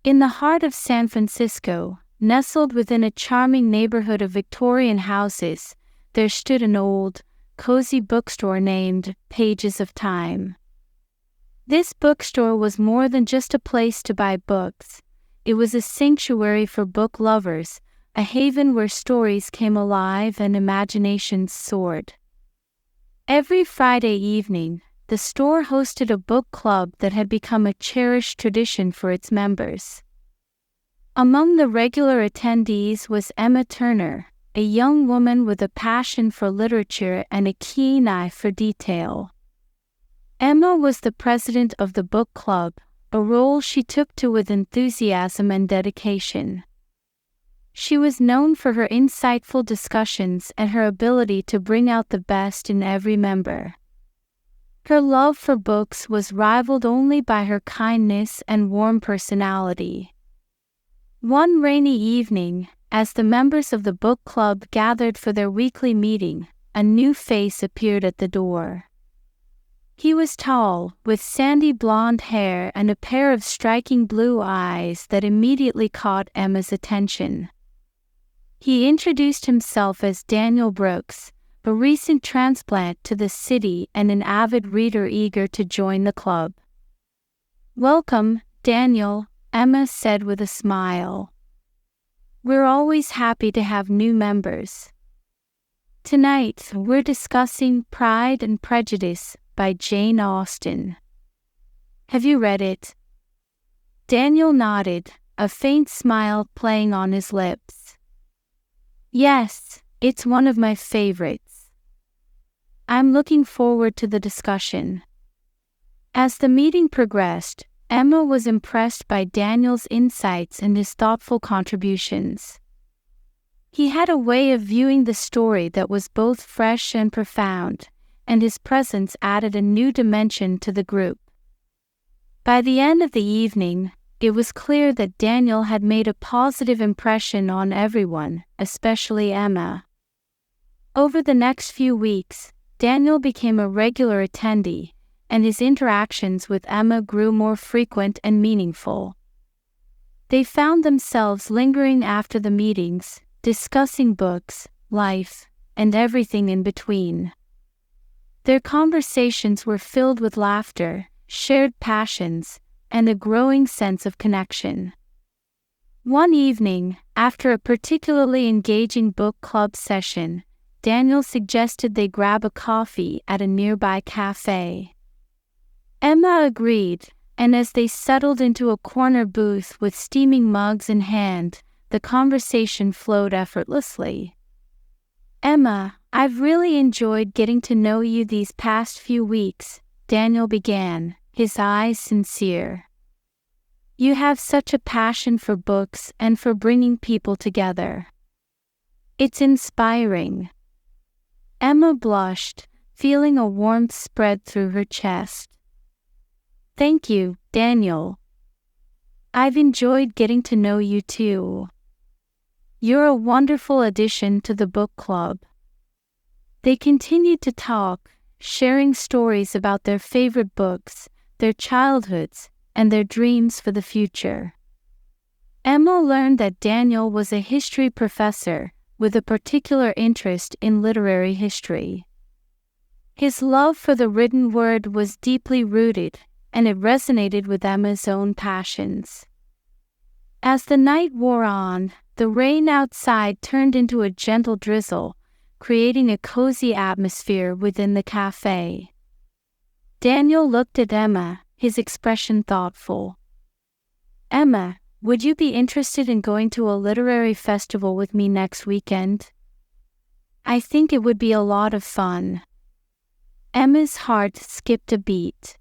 In the heart of San Francisco, nestled within a charming neighborhood of Victorian houses, there stood an old, cozy bookstore named Pages of Time. This bookstore was more than just a place to buy books. It was a sanctuary for book lovers, a haven where stories came alive and imaginations soared. Every Friday evening, the store hosted a book club that had become a cherished tradition for its members. Among the regular attendees was Emma Turner, a young woman with a passion for literature and a keen eye for detail. Emma was the president of the book club, a role she took to with enthusiasm and dedication. She was known for her insightful discussions and her ability to bring out the best in every member. Her love for books was rivaled only by her kindness and warm personality. One rainy evening, as the members of the book club gathered for their weekly meeting, a new face appeared at the door. He was tall, with sandy blonde hair and a pair of striking blue eyes that immediately caught Emma's attention. He introduced himself as Daniel Brooks, a recent transplant to the city and an avid reader eager to join the club. "Welcome, Daniel," Emma said with a smile. "We're always happy to have new members. Tonight, we're discussing Pride and Prejudice by Jane Austen. Have you read it?" Daniel nodded, a faint smile playing on his lips. "Yes, it's one of my favorites. I'm looking forward to the discussion." As the meeting progressed, Emma was impressed by Daniel's insights and his thoughtful contributions. He had a way of viewing the story that was both fresh and profound, and his presence added a new dimension to the group. By the end of the evening, it was clear that Daniel had made a positive impression on everyone, especially Emma. Over the next few weeks, Daniel became a regular attendee, and his interactions with Emma grew more frequent and meaningful. They found themselves lingering after the meetings, discussing books, life, and everything in between. Their conversations were filled with laughter, shared passions, and a growing sense of connection. One evening, after a particularly engaging book club session, Daniel suggested they grab a coffee at a nearby cafe. Emma agreed, and as they settled into a corner booth with steaming mugs in hand, the conversation flowed effortlessly. "Emma, I've really enjoyed getting to know you these past few weeks," Daniel began, his eyes sincere. "You have such a passion for books and for bringing people together. It's inspiring." Emma blushed, feeling a warmth spread through her chest. "Thank you, Daniel. I've enjoyed getting to know you too. You're a wonderful addition to the book club." They continued to talk, sharing stories about their favorite books, their childhoods, and their dreams for the future. Emma learned that Daniel was a history professor, with a particular interest in literary history. His love for the written word was deeply rooted, and it resonated with Emma's own passions. As the night wore on, the rain outside turned into a gentle drizzle, creating a cozy atmosphere within the cafe. Daniel looked at Emma, his expression thoughtful. "Emma, would you be interested in going to a literary festival with me next weekend? I think it would be a lot of fun." Emma's heart skipped a beat.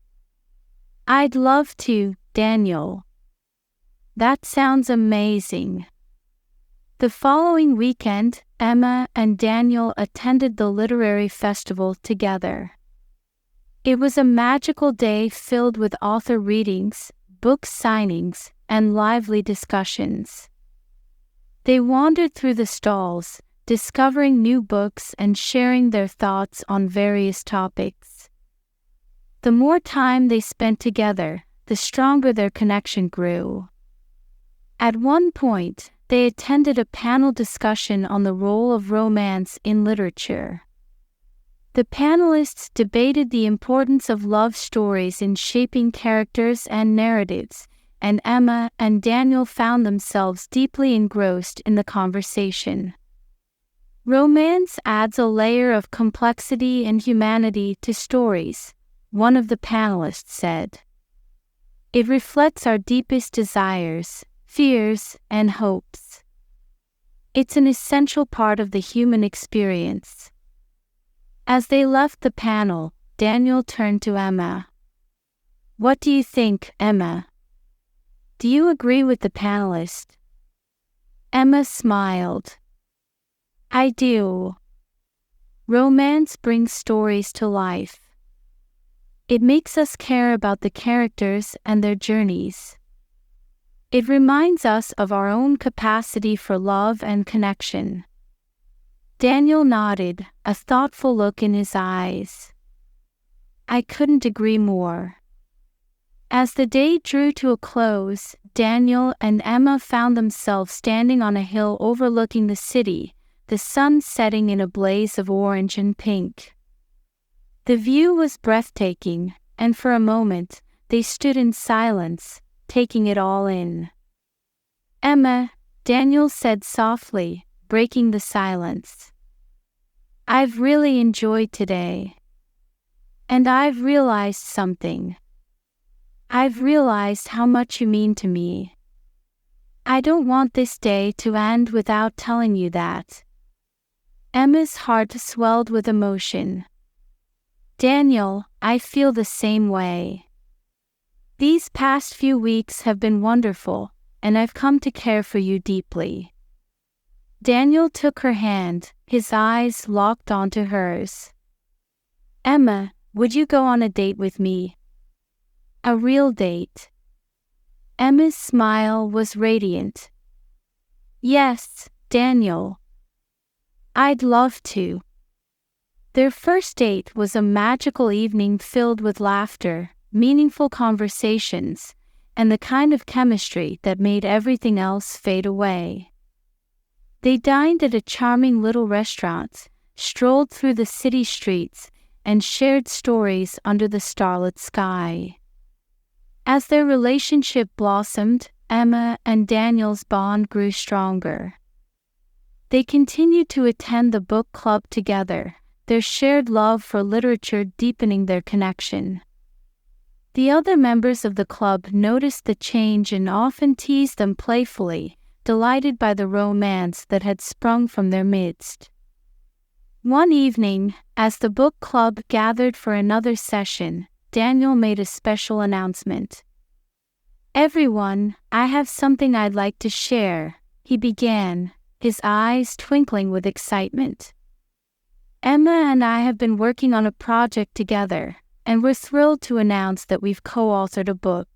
"I'd love to, Daniel. That sounds amazing." The following weekend, Emma and Daniel attended the literary festival together. It was a magical day filled with author readings, book signings, and lively discussions. They wandered through the stalls, discovering new books and sharing their thoughts on various topics. The more time they spent together, the stronger their connection grew. At one point, they attended a panel discussion on the role of romance in literature. The panelists debated the importance of love stories in shaping characters and narratives, and Emma and Daniel found themselves deeply engrossed in the conversation. Romance adds a layer of complexity and humanity to stories, one of the panelists said. It reflects our deepest desires, fears, and hopes. It's an essential part of the human experience. As they left the panel, Daniel turned to Emma. "What do you think, Emma? Do you agree with the panelist?" Emma smiled. "I do. Romance brings stories to life. It makes us care about the characters and their journeys. It reminds us of our own capacity for love and connection." Daniel nodded, a thoughtful look in his eyes. "I couldn't agree more." As the day drew to a close, Daniel and Emma found themselves standing on a hill overlooking the city, the sun setting in a blaze of orange and pink. The view was breathtaking, and for a moment, they stood in silence, taking it all in. "Emma," Daniel said softly, breaking the silence, "I've really enjoyed today. And I've realized something. I've realized how much you mean to me. I don't want this day to end without telling you that." Emma's heart swelled with emotion. "Daniel, I feel the same way. These past few weeks have been wonderful, and I've come to care for you deeply." Daniel took her hand, his eyes locked onto hers. "Emma, would you go on a date with me? A real date?" Emma's smile was radiant. "Yes, Daniel. I'd love to." Their first date was a magical evening filled with laughter, meaningful conversations, and the kind of chemistry that made everything else fade away. They dined at a charming little restaurant, strolled through the city streets, and shared stories under the starlit sky. As their relationship blossomed, Emma and Daniel's bond grew stronger. They continued to attend the book club together, their shared love for literature deepening their connection. The other members of the club noticed the change and often teased them playfully, delighted by the romance that had sprung from their midst. One evening, as the book club gathered for another session, Daniel made a special announcement. "Everyone, I have something I'd like to share," he began, his eyes twinkling with excitement. "Emma and I have been working on a project together, and we're thrilled to announce that we've co-authored a book."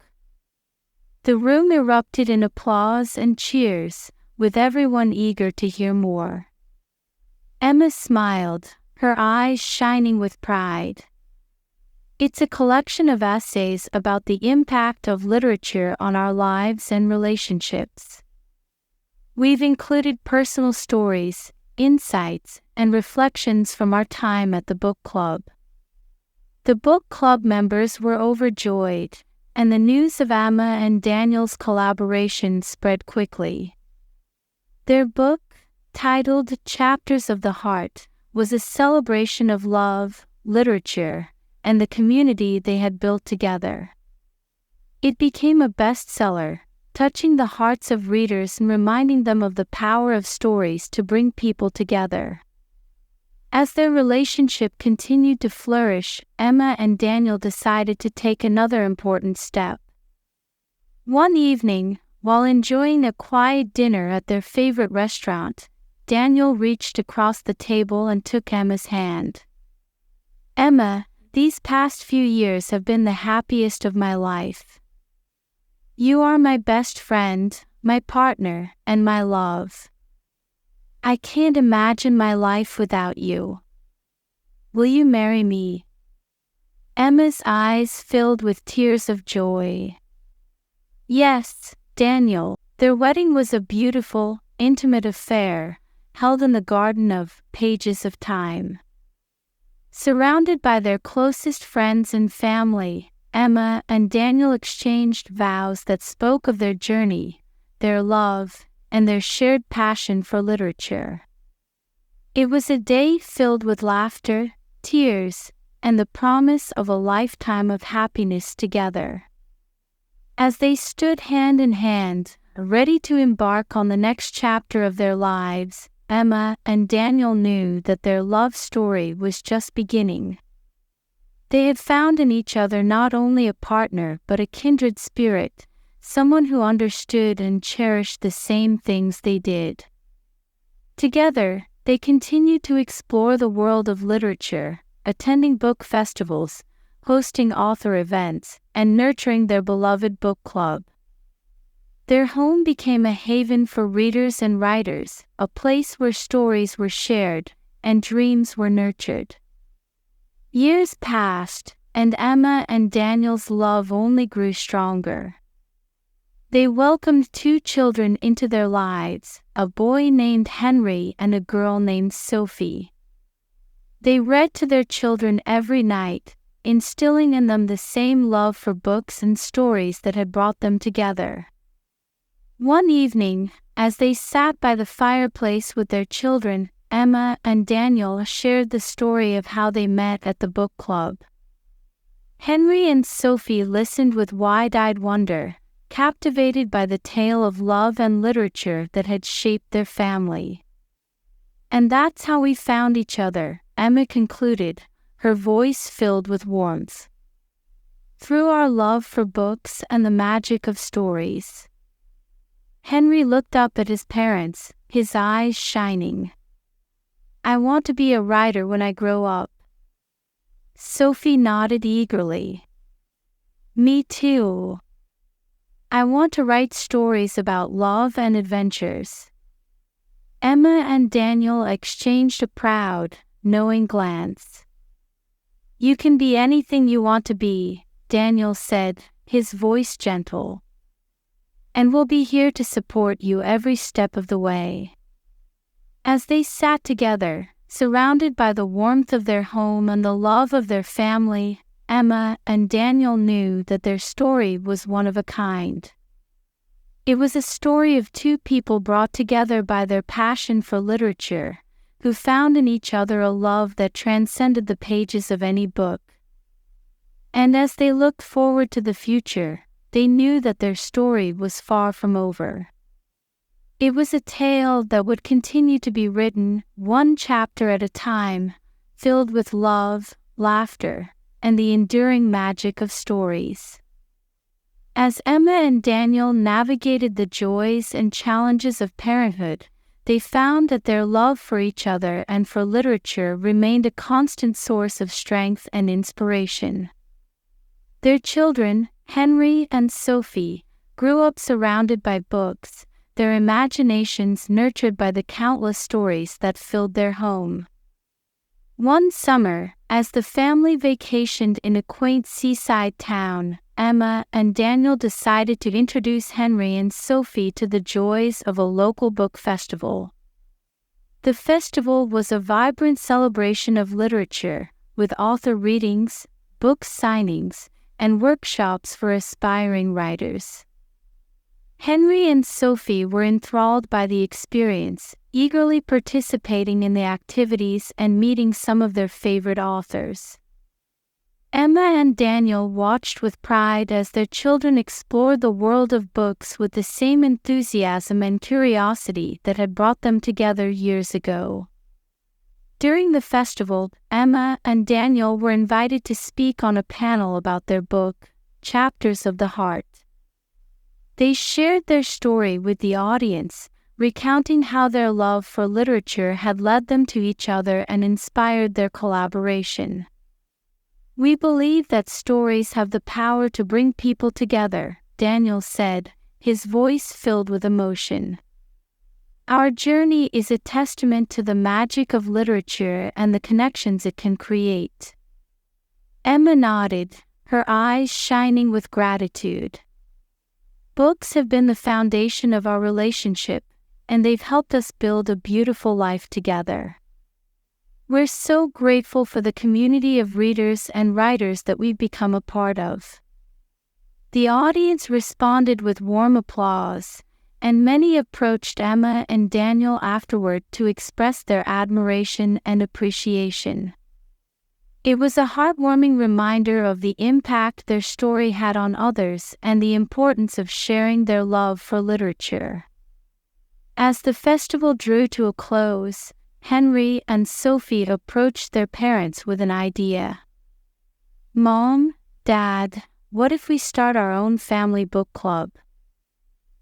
The room erupted in applause and cheers, with everyone eager to hear more. Emma smiled, her eyes shining with pride. "It's a collection of essays about the impact of literature on our lives and relationships. We've included personal stories, insights, and reflections from our time at the book club." The book club members were overjoyed, and the news of Emma and Daniel's collaboration spread quickly. Their book, titled Chapters of the Heart, was a celebration of love, literature, and the community they had built together. It became a bestseller, touching the hearts of readers and reminding them of the power of stories to bring people together. As their relationship continued to flourish, Emma and Daniel decided to take another important step. One evening, while enjoying a quiet dinner at their favorite restaurant, Daniel reached across the table and took Emma's hand. "Emma, these past few years have been the happiest of my life. You are my best friend, my partner, and my love. I can't imagine my life without you. Will you marry me?" Emma's eyes filled with tears of joy. "Yes, Daniel," Their wedding was a beautiful, intimate affair, held in the garden of Pages of Time. Surrounded by their closest friends and family, Emma and Daniel exchanged vows that spoke of their journey, their love, and their shared passion for literature. It was a day filled with laughter, tears, and the promise of a lifetime of happiness together. As they stood hand in hand, ready to embark on the next chapter of their lives, Emma and Daniel knew that their love story was just beginning. They had found in each other not only a partner but a kindred spirit, someone who understood and cherished the same things they did. Together, they continued to explore the world of literature, attending book festivals, hosting author events, and nurturing their beloved book club. Their home became a haven for readers and writers, a place where stories were shared and dreams were nurtured. Years passed, and Emma and Daniel's love only grew stronger. They welcomed 2 children into their lives, a boy named Henry and a girl named Sophie. They read to their children every night, instilling in them the same love for books and stories that had brought them together. One evening, as they sat by the fireplace with their children, Emma and Daniel shared the story of how they met at the book club. Henry and Sophie listened with wide-eyed wonder, captivated by the tale of love and literature that had shaped their family. "And that's how we found each other," Emma concluded, her voice filled with warmth. "Through our love for books and the magic of stories." Henry looked up at his parents, his eyes shining. "I want to be a writer when I grow up." Sophie nodded eagerly. "Me too. I want to write stories about love and adventures." Emma and Daniel exchanged a proud, knowing glance. "You can be anything you want to be," Daniel said, his voice gentle. "And we'll be here to support you every step of the way." As they sat together, surrounded by the warmth of their home and the love of their family, Emma and Daniel knew that their story was one of a kind. It was a story of 2 people brought together by their passion for literature, who found in each other a love that transcended the pages of any book. And as they looked forward to the future, they knew that their story was far from over. It was a tale that would continue to be written, one chapter at a time, filled with love, laughter, and the enduring magic of stories. As Emma and Daniel navigated the joys and challenges of parenthood, they found that their love for each other and for literature remained a constant source of strength and inspiration. Their children, Henry and Sophie, grew up surrounded by books, their imaginations nurtured by the countless stories that filled their home. One summer, as the family vacationed in a quaint seaside town, Emma and Daniel decided to introduce Henry and Sophie to the joys of a local book festival. The festival was a vibrant celebration of literature, with author readings, book signings, and workshops for aspiring writers. Henry and Sophie were enthralled by the experience, eagerly participating in the activities and meeting some of their favorite authors. Emma and Daniel watched with pride as their children explored the world of books with the same enthusiasm and curiosity that had brought them together years ago. During the festival, Emma and Daniel were invited to speak on a panel about their book, Chapters of the Heart. They shared their story with the audience, recounting how their love for literature had led them to each other and inspired their collaboration. "We believe that stories have the power to bring people together," Daniel said, his voice filled with emotion. "Our journey is a testament to the magic of literature and the connections it can create." Emma nodded, her eyes shining with gratitude. Books have been the foundation of our relationship, and they've helped us build a beautiful life together. We're so grateful for the community of readers and writers that we've become a part of. The audience responded with warm applause, and many approached Emma and Daniel afterward to express their admiration and appreciation. It was a heartwarming reminder of the impact their story had on others and the importance of sharing their love for literature. As the festival drew to a close, Henry and Sophie approached their parents with an idea. "Mom, Dad, what if we start our own family book club?"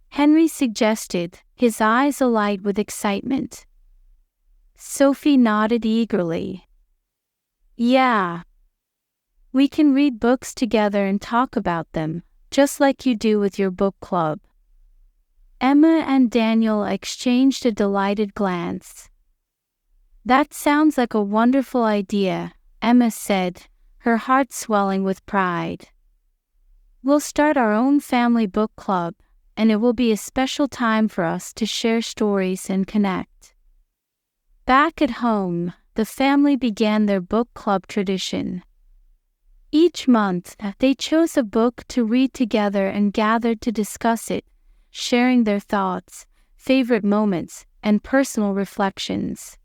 Henry suggested, his eyes alight with excitement. Sophie nodded eagerly. "Yeah. We can read books together and talk about them, just like you do with your book club." Emma and Daniel exchanged a delighted glance. "That sounds like a wonderful idea," Emma said, her heart swelling with pride. "We'll start our own family book club, and it will be a special time for us to share stories and connect." Back at home, the family began their book club tradition. Each month, they chose a book to read together and gathered to discuss it, sharing their thoughts, favorite moments, and personal reflections.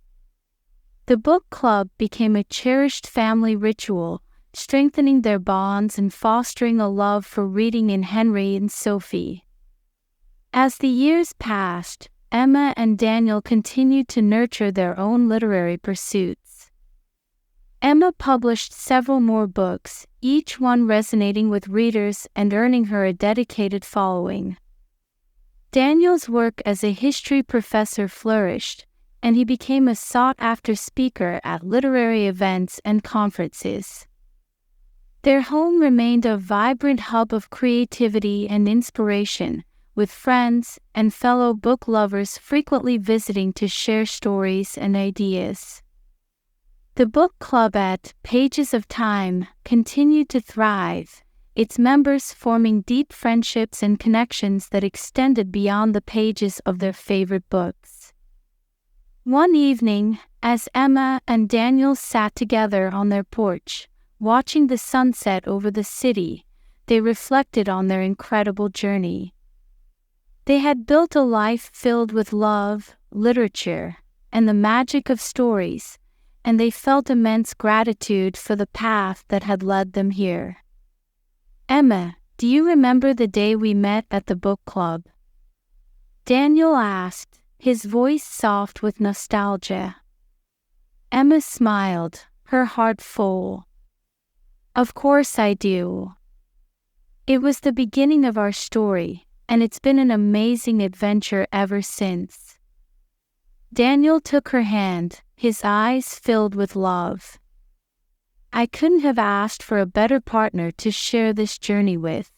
The book club became a cherished family ritual, strengthening their bonds and fostering a love for reading in Henry and Sophie. As the years passed, Emma and Daniel continued to nurture their own literary pursuits. Emma published several more books, each one resonating with readers and earning her a dedicated following. Daniel's work as a history professor flourished, and he became a sought-after speaker at literary events and conferences. Their home remained a vibrant hub of creativity and inspiration, with friends and fellow book lovers frequently visiting to share stories and ideas. The book club at Pages of Time continued to thrive, its members forming deep friendships and connections that extended beyond the pages of their favorite books. One evening, as Emma and Daniel sat together on their porch, watching the sunset over the city, they reflected on their incredible journey. They had built a life filled with love, literature, and the magic of stories, and they felt immense gratitude for the path that had led them here. "Emma, do you remember the day we met at the book club?" Daniel asked, his voice soft with nostalgia. Emma smiled, her heart full. "Of course I do. It was the beginning of our story, and it's been an amazing adventure ever since." Daniel took her hand, his eyes filled with love. "I couldn't have asked for a better partner to share this journey with.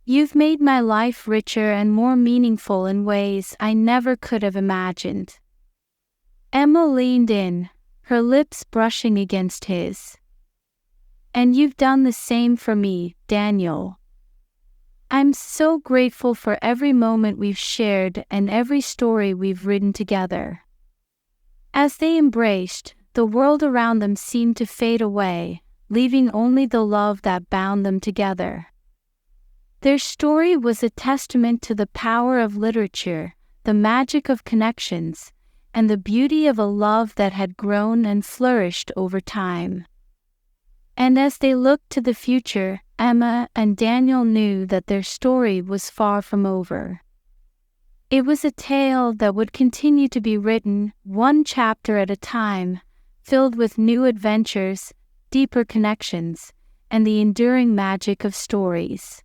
You've made my life richer and more meaningful in ways I never could have imagined." Emma leaned in, her lips brushing against his. "And you've done the same for me, Daniel. I'm so grateful for every moment we've shared and every story we've written together." As they embraced, the world around them seemed to fade away, leaving only the love that bound them together. Their story was a testament to the power of literature, the magic of connections, and the beauty of a love that had grown and flourished over time. And as they looked to the future, Emma and Daniel knew that their story was far from over. It was a tale that would continue to be written, one chapter at a time, filled with new adventures, deeper connections, and the enduring magic of stories.